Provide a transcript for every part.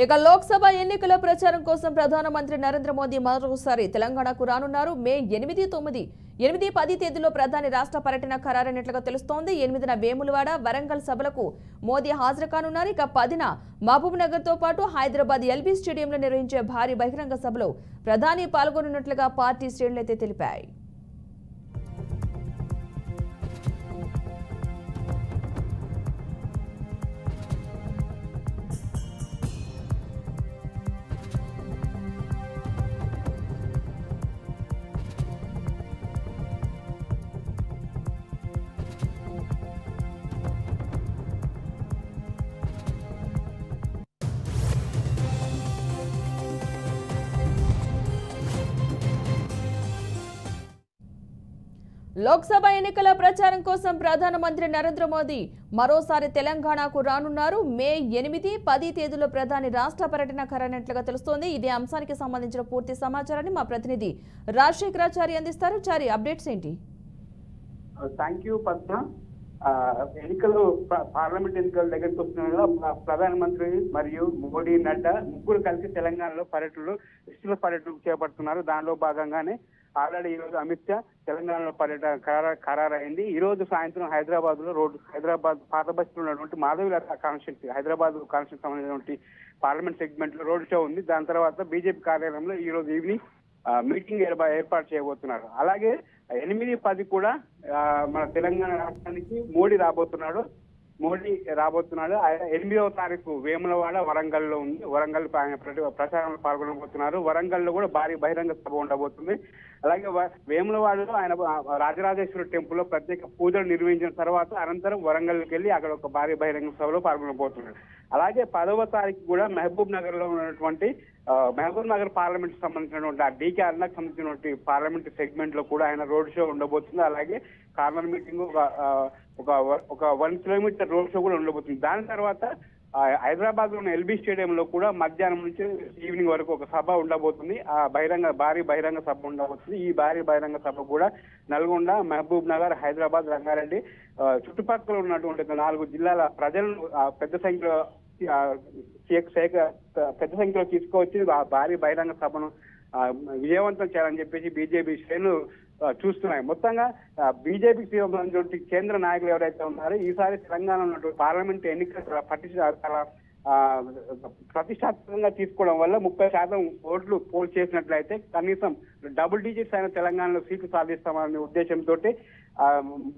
ఇక లోక్సభ ఎన్నికల ప్రచారం కోసం ప్రధానమంత్రి నరేంద్ర మోదీ మరోసారి తెలంగాణకు రానున్నారు. మే 8, 9, 8, 10 తేదీల్లో ప్రధాని రాష్ట్ర పర్యటన ఖరారైనట్లుగా తెలుస్తోంది. 8న వేములవాడ, వరంగల్ సభలకు మోదీ హాజరు కానున్నారు. ఇక 10న మహబూబ్ నగర్ తో పాటు హైదరాబాద్ ఎల్బీ స్టేడియంలో నిర్వహించే భారీ బహిరంగ సభలో ప్రధాని పాల్గొనున్నట్లుగా పార్టీ శ్రేణులైతే తెలిపాయి. లోక్సభ ఎన్నికల ప్రచారం కోసం ప్రధానమంత్రి నరేంద్ర మోదీ మరోసారి తెలంగాణకు రానున్నారు. మే 8, 10 తేదీల్లో ప్రధాని రాష్ట్ర పర్యటన ఖరారైనట్లుగా తెలుస్తోంది. ఇదే అంశానికి సంబంధించిన పూర్తి సమాచారాన్ని మా ప్రతినిధి రాజశేఖరాచారి అందిస్తారు. చారి, అప్డేట్స్ ఏంటి? Thank you Padma. ఎన్నికలు పార్లమెంట్ ఎన్నికల దగ్గరికి వస్తున్న ప్రధానమంత్రి మరియు మోడీ, నడ్డా ముగ్గురు కలిసి తెలంగాణలో విస్తృత పర్యటనలు చేపడుతున్నారు. దానిలో భాగంగానే ఆల్రెడీ ఈ రోజు అమిత్ షా తెలంగాణలో పర్యటన ఖరారైంది. ఈ రోజు సాయంత్రం హైదరాబాద్ పాత బస్తీలో ఉన్నటువంటి మాధవిలత కాన్స్టిట్యూన్సీ, హైదరాబాద్ కాన్స్టిట్యూన్సీ సంబంధించినటువంటి పార్లమెంట్ సెగ్మెంట్ లో రోడ్ షో ఉంది. దాని తర్వాత బీజేపీ కార్యాలయంలో ఈ రోజు ఈవినింగ్ మీటింగ్ ఏర్పాటు చేయబోతున్నారు. అలాగే 8, 10 కూడా మన తెలంగాణ రాష్ట్రానికి మోడీ రాబోతున్నాడు. 8వ తారీఖు వేములవాడ, వరంగల్లో ఉంది. వరంగల్ ప్రచారంలో పాల్గొనబోతున్నారు. వరంగల్లో కూడా భారీ బహిరంగ సభ ఉండబోతుంది. అలాగే వేములవాడలో ఆయన రాజరాజేశ్వరి టెంపుల్ లో ప్రత్యేక పూజలు నిర్వహించిన తర్వాత అనంతరం వరంగల్కి వెళ్లి అక్కడ ఒక భారీ బహిరంగ సభలో పాల్గొనబోతున్నారు. అలాగే 10వ తారీఖు కూడా మహబూబ్ నగర్ లో ఉన్నటువంటి మహబూబ్ నగర్ పార్లమెంట్ సంబంధించినటువంటి ఆ డీకే అన్నకు సంబంధించినటువంటి పార్లమెంట్ సెగ్మెంట్ లో కూడా ఆయన రోడ్ షో ఉండబోతుంది. అలాగే కార్నర్ మీటింగ్ ఒక 1 కిలోమీటర్ రోడ్ షో కూడా ఉండబోతుంది. దాని తర్వాత హైదరాబాద్ లో ఉన్న ఎల్బీ స్టేడియంలో కూడా మధ్యాహ్నం నుంచి ఈవినింగ్ వరకు ఒక సభ ఉండబోతుంది. భారీ బహిరంగ సభ ఉండబోతుంది. ఈ భారీ బహిరంగ సభ కూడా నల్గొండ, మహబూబ్ నగర్, హైదరాబాద్, రంగారెడ్డి చుట్టుపక్కల ఉన్నటువంటి 4 జిల్లాల ప్రజలను పెద్ద సంఖ్యలో తీసుకువచ్చి ఆ భారీ బహిరంగ సభను విజయవంతం చేయాలని చెప్పేసి బీజేపీ శ్రేణులు చూస్తున్నాయి. మొత్తంగా బీజేపీకి సంబంధించిన కేంద్ర నాయకులు ఎవరైతే ఉన్నారో ఈసారి తెలంగాణ ఉన్నటువంటి పార్లమెంట్ ఎన్నికల ప్రతిష్టాత్మకంగా తీసుకోవడం వల్ల 30% ఓట్లు పోల్ చేసినట్లయితే కనీసం డబుల్ డిజిట్స్ అయిన తెలంగాణలో సీట్లు సాధిస్తామనే ఉద్దేశంతో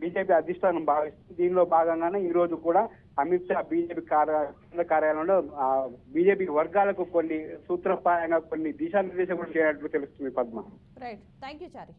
బీజేపీ అధిష్టానం భావిస్తుంది. దీనిలో భాగంగానే ఈ రోజు కూడా అమిత్ షా బీజేపీ కేంద్ర కార్యాలయంలో బీజేపీ వర్గాలకు కొన్ని సూత్రప్రాయంగా కొన్ని దిశానిర్దేశం కూడా చేయనట్లు తెలుస్తుంది. Padma. Right, thank you Chari.